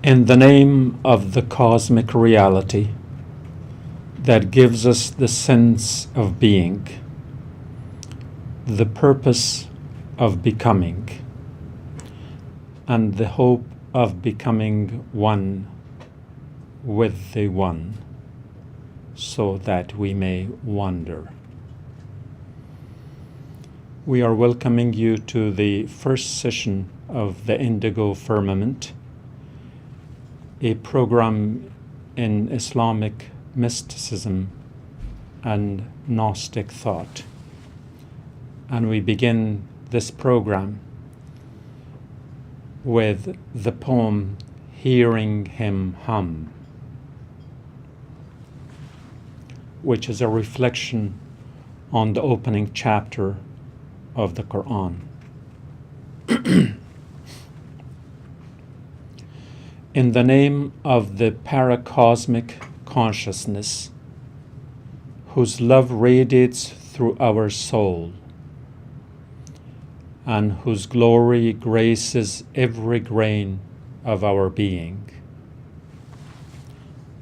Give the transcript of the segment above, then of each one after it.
In the name of the cosmic reality that gives us the sense of being, the purpose of becoming, and the hope of becoming one with the one, so that we may wander. We are welcoming you to the first session of the Indigo Firmament, a program in Islamic mysticism and Gnostic thought. And we begin this program with the poem Hearing Him Hum, which is a reflection on the opening chapter of the Quran. In the name of the paracosmic consciousness, whose love radiates through our soul, and whose glory graces every grain of our being.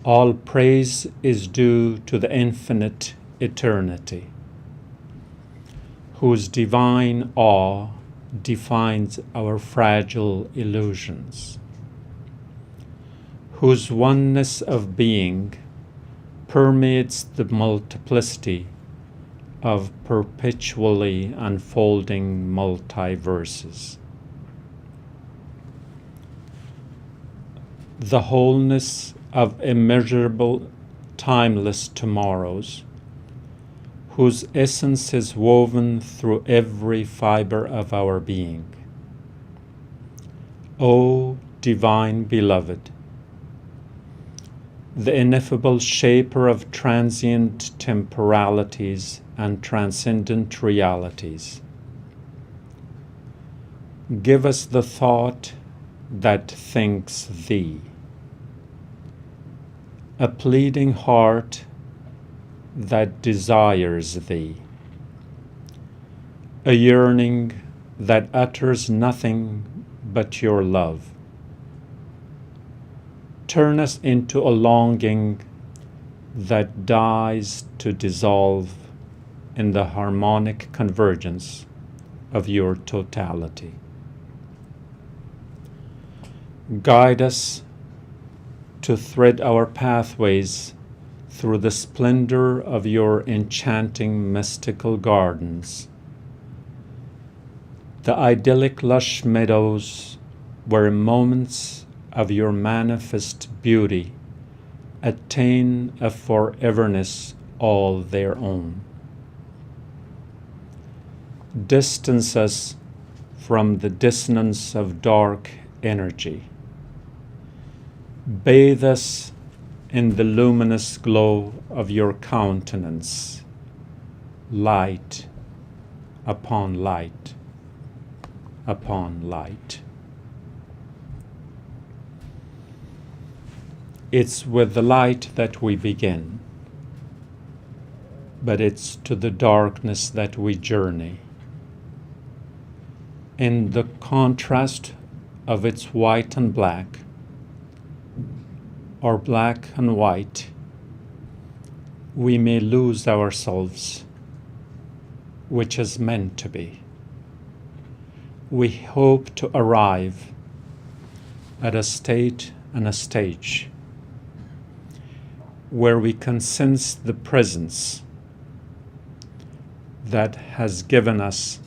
All praise is due to the infinite eternity, whose divine awe defines our fragile illusions, whose oneness of being permeates the multiplicity of perpetually unfolding multiverses. The wholeness of immeasurable, timeless tomorrows, whose essence is woven through every fiber of our being. O Divine Beloved, the ineffable shaper of transient temporalities and transcendent realities, give us the thought that thinks Thee, a pleading heart that desires Thee, a yearning that utters nothing but Your love. Turn us into a longing that dies to dissolve in the harmonic convergence of Your totality. Guide us to thread our pathways through the splendor of Your enchanting mystical gardens, the idyllic lush meadows where moments of your manifest beauty attain a foreverness all their own. Distance us from the dissonance of dark energy. Bathe us in the luminous glow of your countenance, light upon light upon light. It's with the light that we begin, but it's to the darkness that we journey. In the contrast of its white and black, or black and white, we may lose ourselves, which is meant to be. We hope to arrive at a state and a stage where we can sense the presence that has given us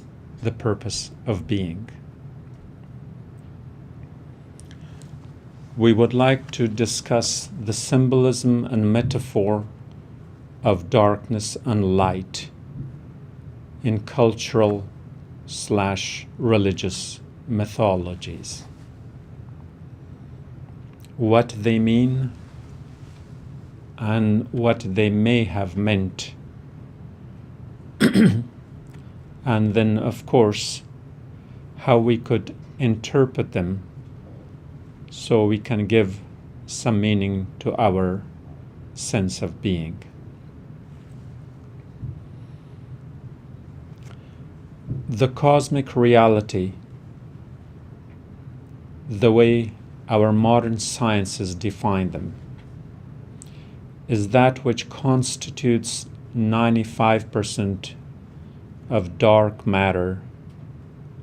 the purpose of being. We would like to discuss the symbolism and metaphor of darkness and light in cultural/religious mythologies. What they mean and what they may have meant. And then, of course, how we could interpret them so we can give some meaning to our sense of being. The cosmic reality, the way our modern sciences define them, is that which constitutes 95% of dark matter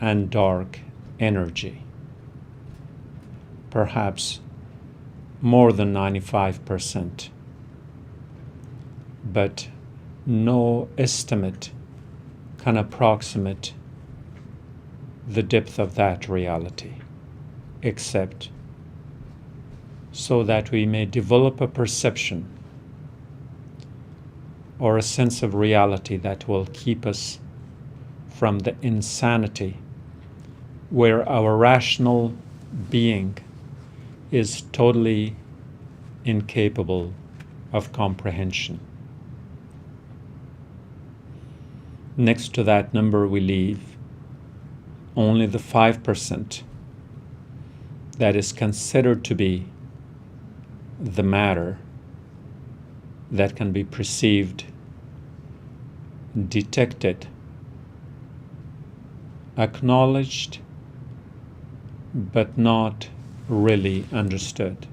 and dark energy. Perhaps more than 95%. But no estimate can approximate the depth of that reality, except so that we may develop a perception or a sense of reality that will keep us from the insanity where our rational being is totally incapable of comprehension. Next to that number we leave only the 5% that is considered to be the matter that can be perceived, detected, acknowledged, but not really understood.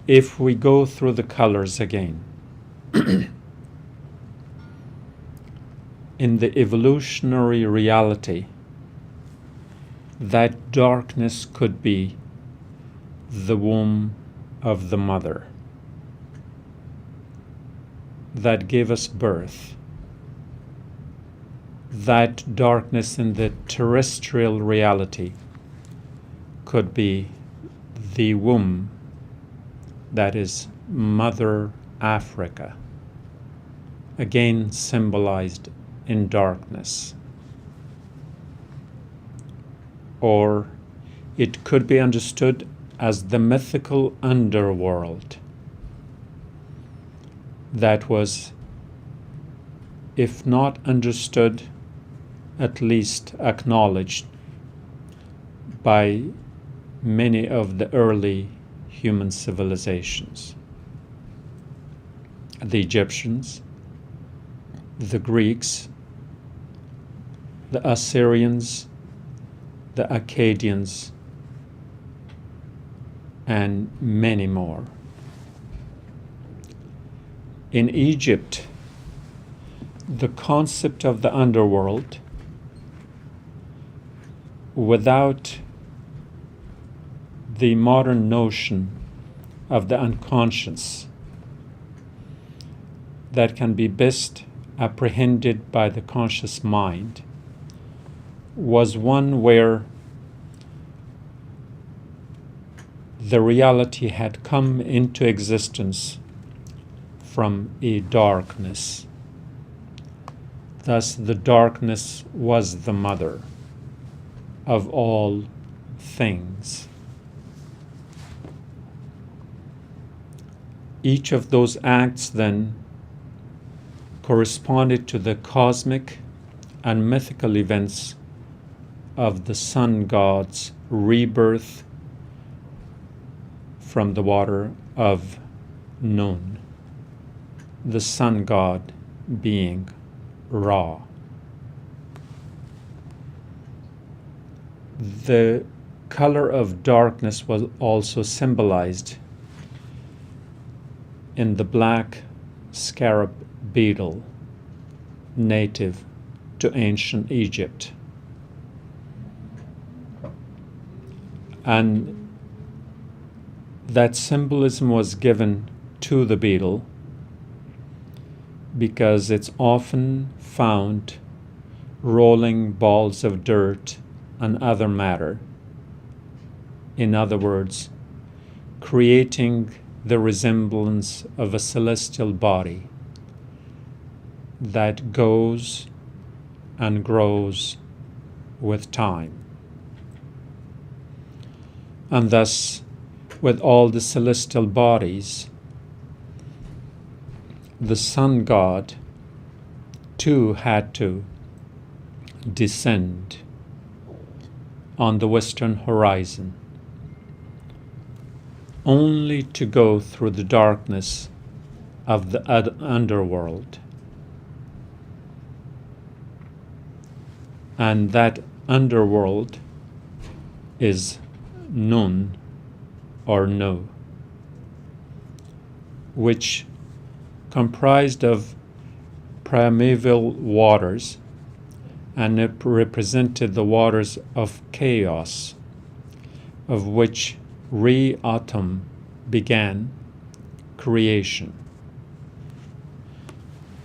If we go through the colors again, in the evolutionary reality, that darkness could be the womb of the mother that gave us birth. That darkness in the terrestrial reality could be the womb that is Mother Africa, again symbolized in darkness. Or it could be understood as the mythical underworld that was, if not understood, at least acknowledged by many of the early human civilizations. The Egyptians, the Greeks, the Assyrians, the Akkadians, and many more. In Egypt, the concept of the underworld, without the modern notion of the unconscious that can be best apprehended by the conscious mind, was one where the reality had come into existence from a darkness. Thus, the darkness was the mother of all things. Each of those acts then corresponded to the cosmic and mythical events of the sun god's rebirth from the water of Nun, the sun god being Ra. The color of darkness was also symbolized in the black scarab beetle native to ancient Egypt. And that symbolism was given to the beetle because it's often found rolling balls of dirt and other matter. In other words, creating the resemblance of a celestial body that goes and grows with time. And thus, with all the celestial bodies, the sun god too had to descend on the western horizon, only to go through the darkness of the underworld. And that underworld is Nun or No, which comprised of primeval waters, and it represented the waters of chaos, of which Re-Atom began creation.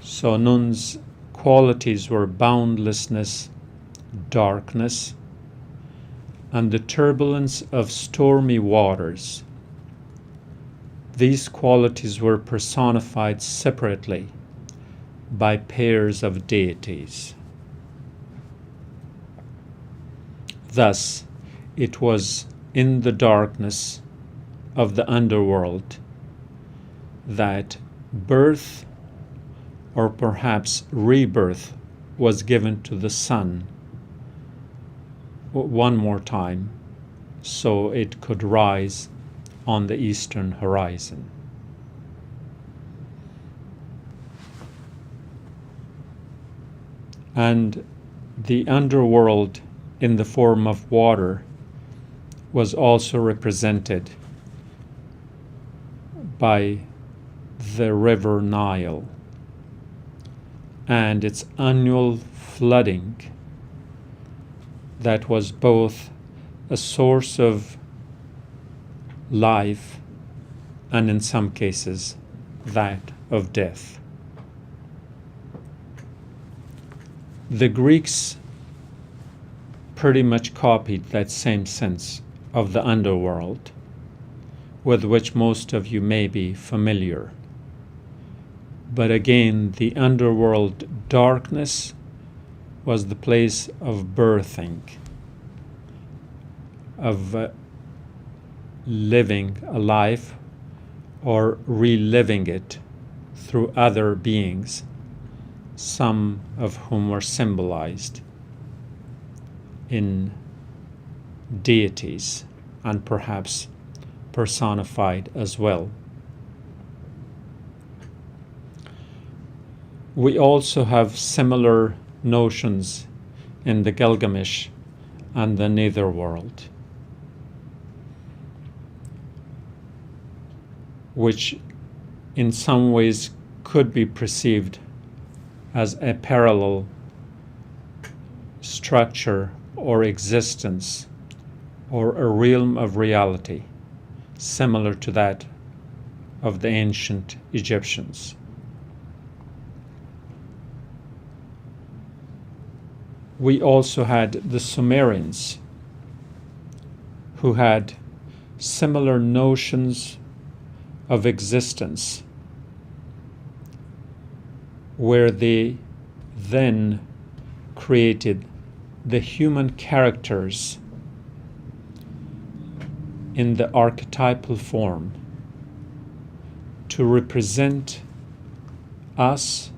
So Nun's qualities were boundlessness, darkness, and the turbulence of stormy waters. These qualities were personified separately by pairs of deities. Thus, it was in the darkness of the underworld that birth, or perhaps rebirth, was given to the sun one more time, so it could rise on the eastern horizon. And the underworld in the form of water was also represented by the river Nile and its annual flooding that was both a source of life and in some cases that of death. The Greeks pretty much copied that same sense of the underworld, with which most of you may be familiar. But again, the underworld darkness was the place of birthing, of living a life or reliving it through other beings, some of whom were symbolized in deities and perhaps personified as well. We also have similar notions in the Gilgamesh and the Netherworld, which in some ways could be perceived as a parallel structure or existence or a realm of reality similar to that of the ancient Egyptians. We also had the Sumerians, who had similar notions of existence, where they then created the human characters in the archetypal form to represent us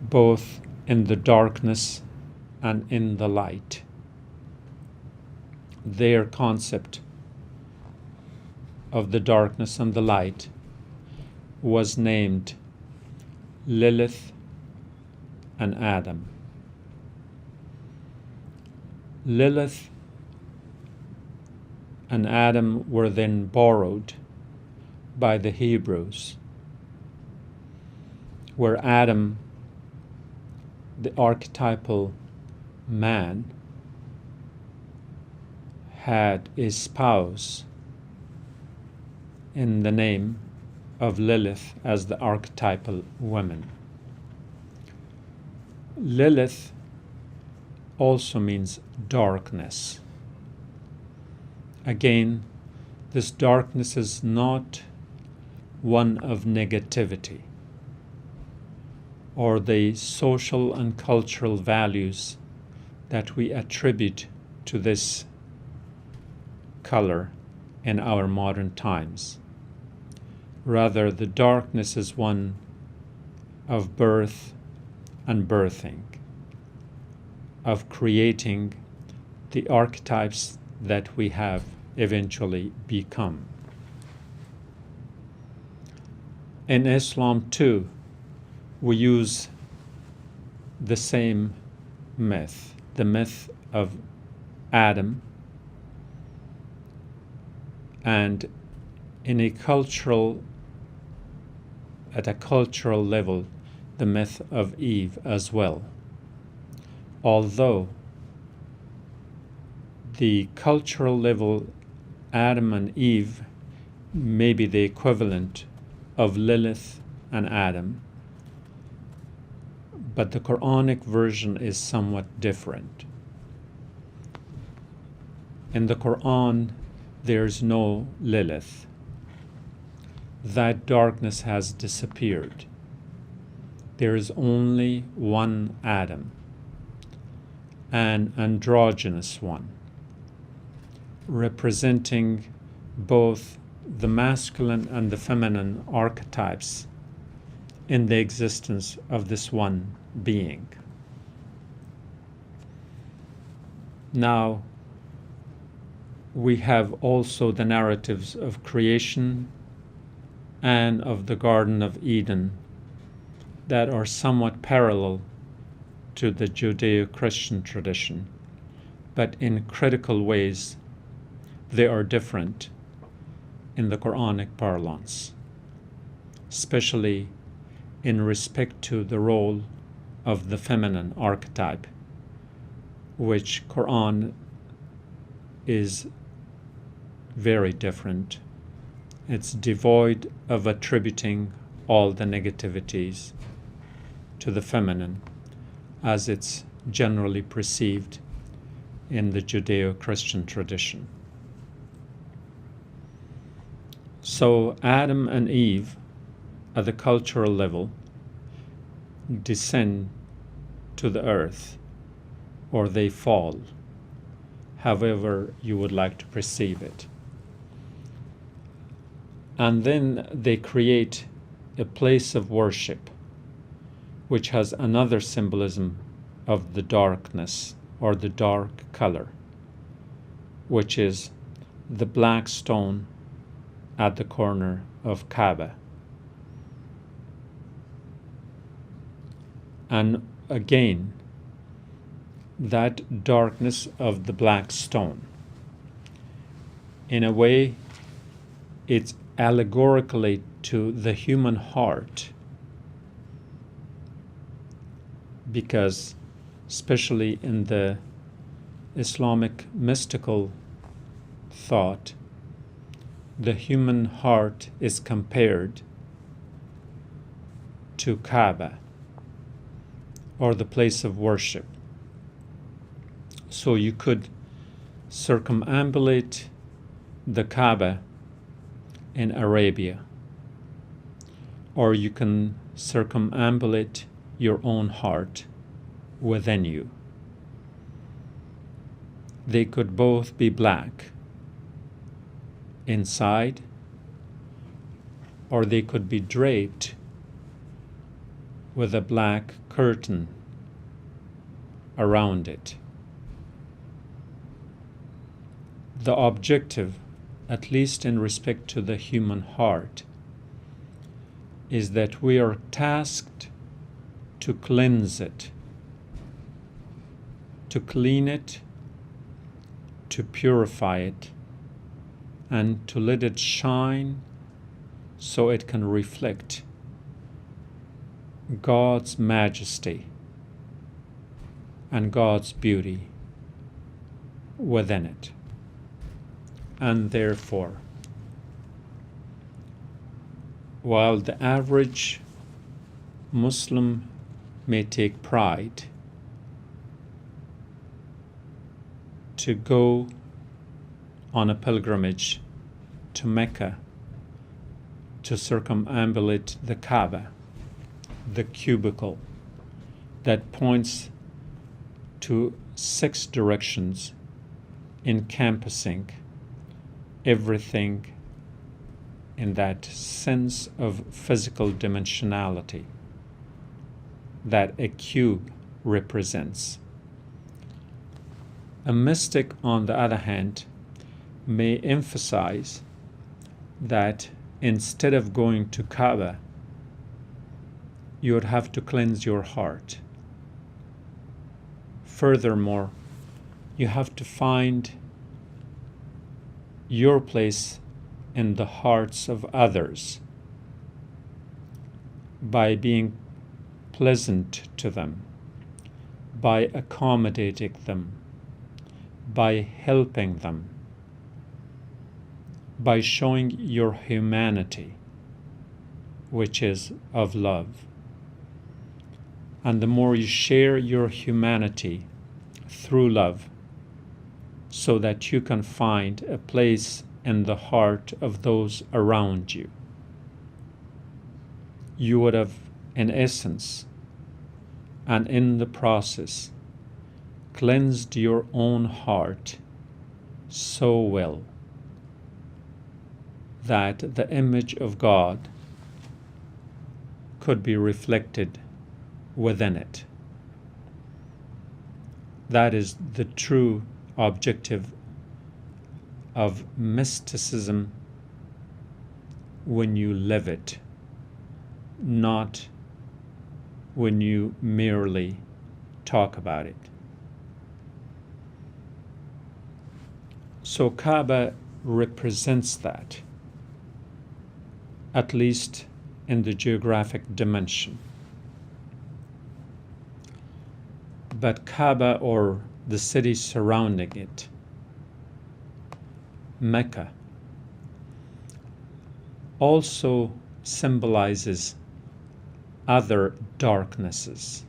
both in the darkness and in the light. Their concept of the darkness and the light was named Lilith and Adam. Lilith and Adam were then borrowed by the Hebrews, where Adam, the archetypal man, had a spouse in the name of Lilith as the archetypal woman. Lilith also means darkness. Again, this darkness is not one of negativity or the social and cultural values that we attribute to this color in our modern times. Rather, the darkness is one of birth and birthing, of creating the archetypes that we have eventually become. In Islam too, we use the same myth, the myth of Adam, and at a cultural level, the myth of Eve as well. Although the cultural level, Adam and Eve may be the equivalent of Lilith and Adam, but the Quranic version is somewhat different. In the Quran, there's no Lilith. That darkness has disappeared. There is only one Adam, an androgynous one, representing both the masculine and the feminine archetypes in the existence of this one being. Now, we have also the narratives of creation and of the Garden of Eden that are somewhat parallel to the Judeo-Christian tradition, but in critical ways they are different in the Quranic parlance, especially in respect to the role of the feminine archetype, which Quran is very different. It's devoid of attributing all the negativities to the feminine as it's generally perceived in the Judeo-Christian tradition. So Adam and Eve, at the cultural level, descend to the earth, or they fall, however you would like to perceive it. And then they create a place of worship, which has another symbolism of the darkness or the dark color, which is the black stone at the corner of Kaaba. And again, that darkness of the black stone, in a way, it's allegorically to the human heart, because especially in the Islamic mystical thought, the human heart is compared to Kaaba, or the place of worship. So you could circumambulate the Kaaba in Arabia, or you can circumambulate your own heart within you. They could both be black inside, or they could be draped with a black curtain around it. The objective, at least in respect to the human heart, is that we are tasked to cleanse it, to clean it, to purify it, and to let it shine so it can reflect God's majesty and God's beauty within it. And therefore, while the average Muslim may take pride to go on a pilgrimage to Mecca to circumambulate the Kaaba, the cubicle that points to 6 directions, encompassing everything in that sense of physical dimensionality that a cube represents. A mystic, on the other hand, may emphasize that instead of going to Kaaba, you would have to cleanse your heart. Furthermore, you have to find your place in the hearts of others by being pleasant to them, by accommodating them, by helping them, by showing your humanity, which is of love. And the more you share your humanity through love, so that you can find a place in the heart of those around you, you would have, in essence, and in the process, cleansed your own heart so well that the image of God could be reflected within it. That is the true objective of mysticism when you live it, not when you merely talk about it. So Kaaba represents that, at least in the geographic dimension. But Kaaba, or the city surrounding it, Mecca, also symbolizes other darknesses,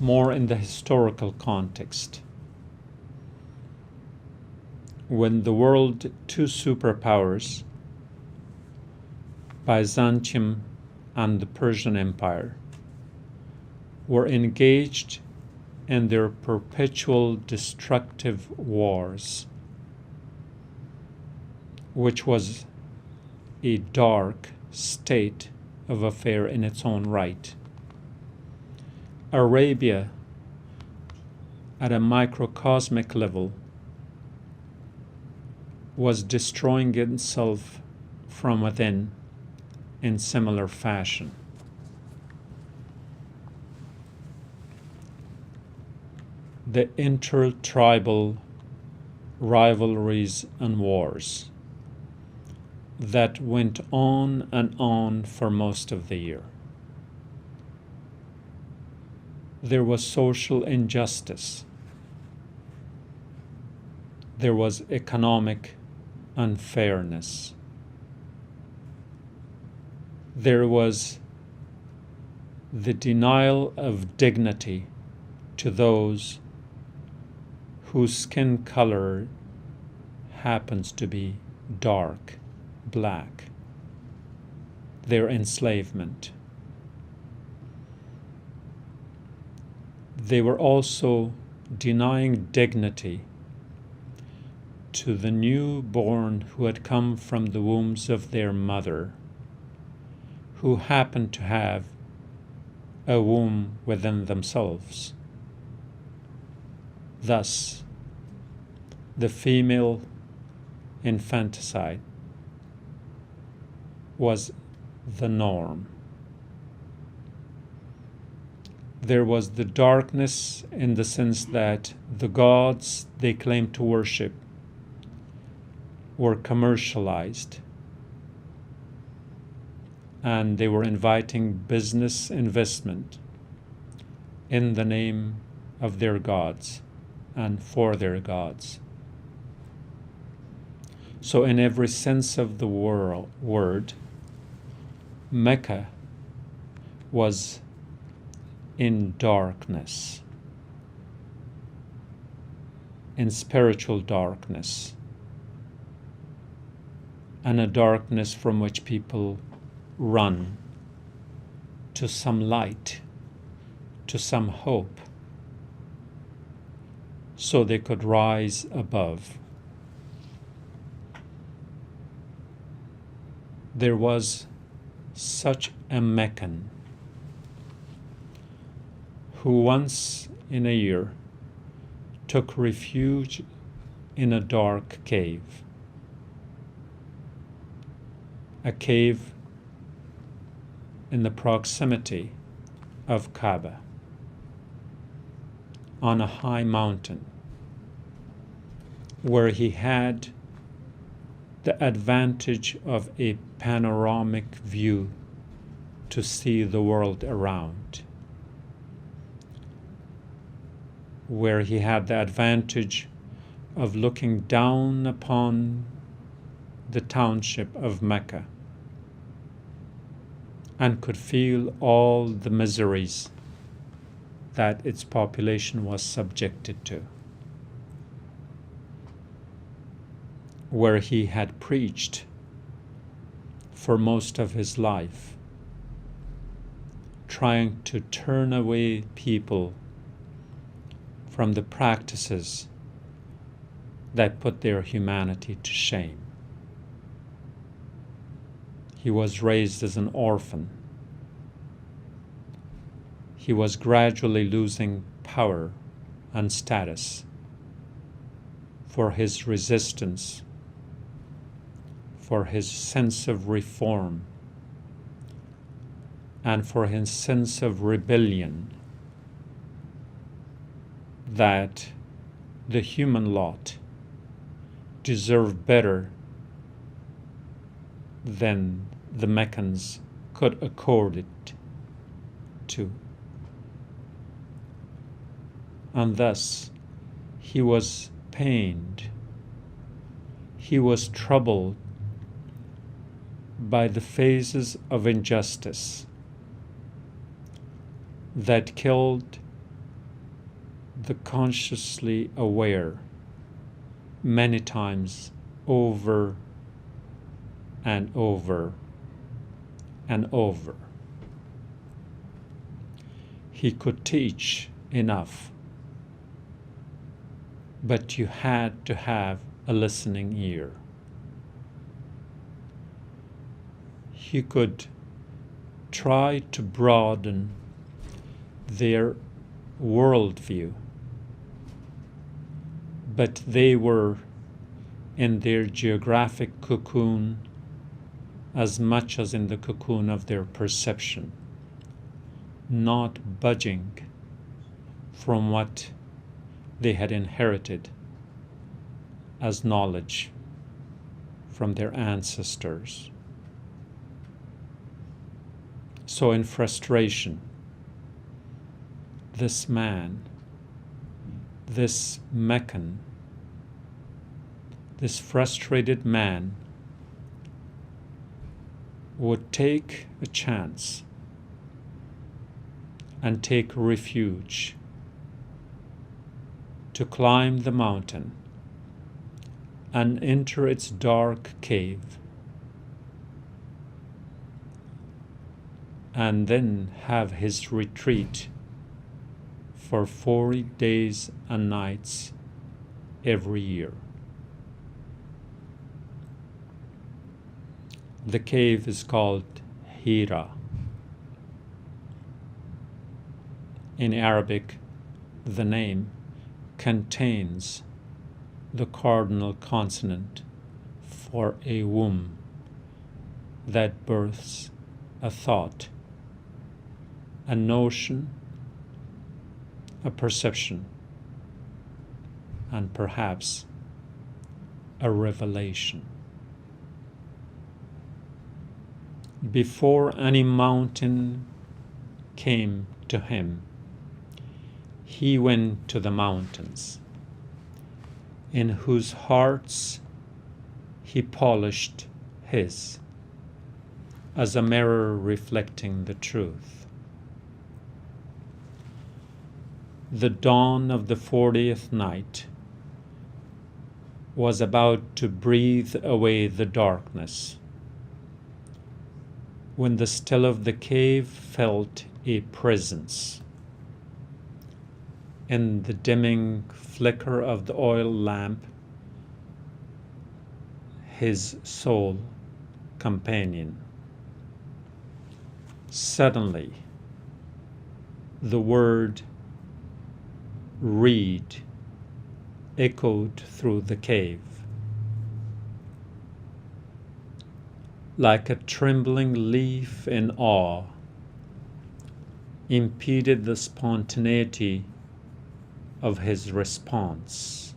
more in the historical context. When the world 2 superpowers, Byzantium and the Persian Empire, were engaged in their perpetual destructive wars, which was a dark state of affair in its own right. Arabia, at a microcosmic level, was destroying itself from within in similar fashion. The intertribal rivalries and wars that went on and on for most of the year. There was social injustice. There was economic unfairness. There was the denial of dignity to those whose skin color happens to be dark, black, their enslavement. They were also denying dignity to the newborn who had come from the wombs of their mother, who happened to have a womb within themselves. Thus, the female infanticide was the norm. There was the darkness in the sense that the gods they claimed to worship were commercialized, and they were inviting business investment in the name of their gods and for their gods. So in every sense of the word, Mecca was in darkness, in spiritual darkness, and a darkness from which people run to some light, to some hope, so they could rise above. There was such a Meccan who once in a year took refuge in a dark cave, a cave in the proximity of Kaaba, on a high mountain, where he had the advantage of a panoramic view to see the world around, where he had the advantage of looking down upon the township of Mecca and could feel all the miseries that its population was subjected to, where he had preached for most of his life, trying to turn away people from the practices that put their humanity to shame. He was raised as an orphan. He was gradually losing power and status for his resistance, for his sense of reform, and for his sense of rebellion that the human lot deserved better than the Meccans could accord it to. And thus he was pained, he was troubled by the phases of injustice that killed the consciously aware many times over and over and over. He could teach enough, but you had to have a listening ear. He could try to broaden their worldview, but they were in their geographic cocoon as much as in the cocoon of their perception, not budging from what they had inherited as knowledge from their ancestors. So in frustration, this man, this Meccan, this frustrated man would take a chance and take refuge to climb the mountain and enter its dark cave, and then have his retreat for 40 days and nights every year. The cave is called Hira. In Arabic, the name contains the cardinal consonant for a womb that births a thought, a notion, a perception, and perhaps a revelation. Before any mountain came to him, he went to the mountains, in whose hearts he polished his, as a mirror reflecting the truth. The dawn of the 40th night was about to breathe away the darkness, when the still of the cave felt a presence. In the dimming flicker of the oil lamp, his soul companion. Suddenly, the word "read" echoed through the cave. Like a trembling leaf in awe, impeded the spontaneity of his response.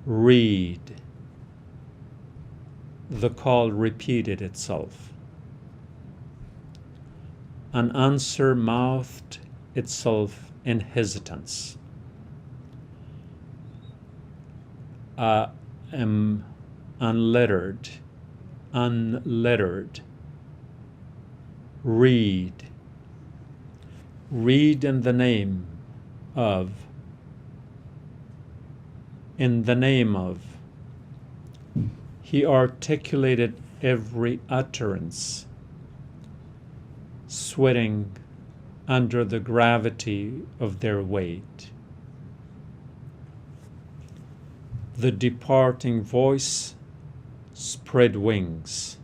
Read. The call repeated itself. An answer mouthed itself in hesitance. I am unlettered. Read. Read in the name of. In the name of. He articulated every utterance, sweating under the gravity of their weight. The departing voice spread wings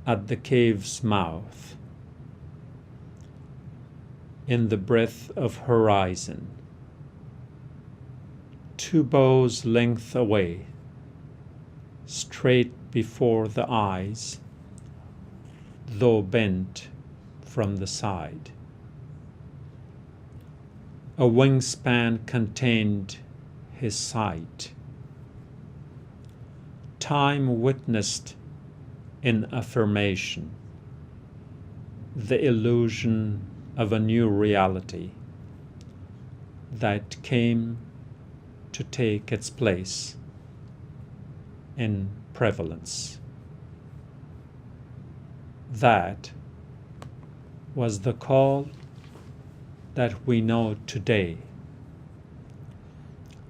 at the cave's mouth, in the breadth of horizon, 2 bows' length away, straight before the eyes, though bent from the side. A wingspan contained his sight. Time witnessed in affirmation the illusion of a new reality that came to take its place in prevalence. That was the call that we know today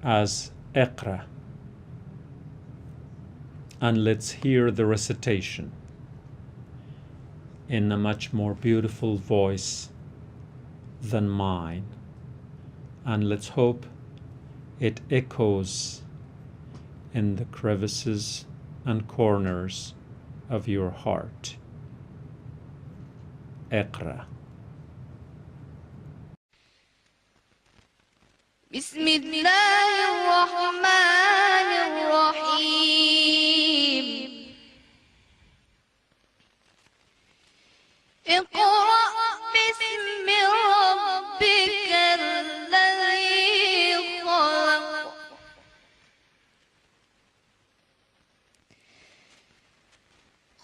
as Iqra. And let's hear the recitation in a much more beautiful voice than mine. And let's hope it echoes in the crevices and corners of your heart. Iqra. بسم الله الرحمن الرحيم اقرأ باسم ربك الذي خلق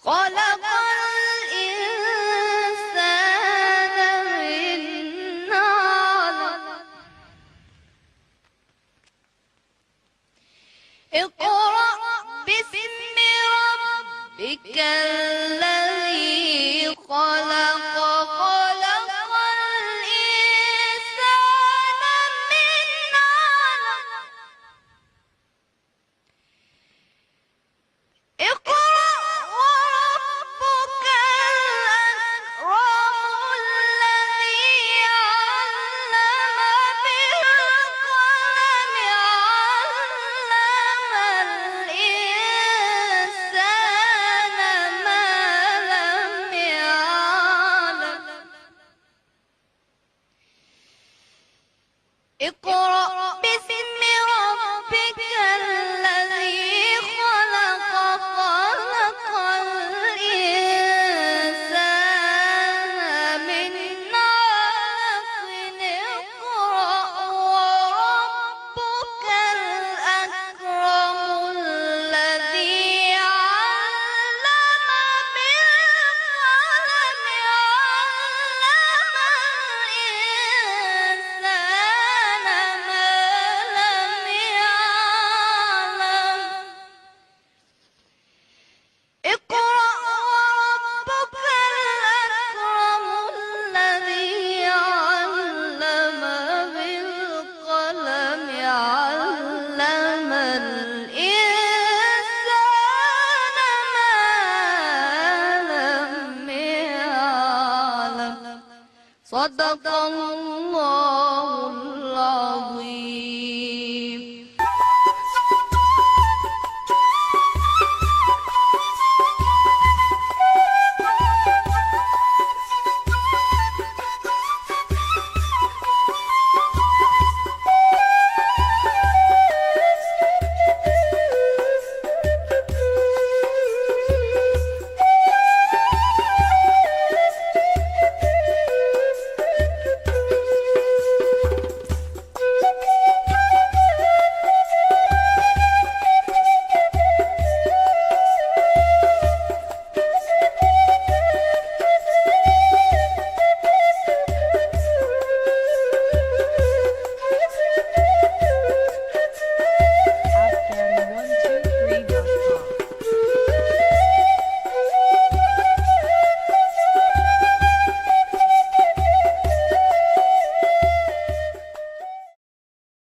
خلق الإنسان من علق اقرأ باسم ربك الذي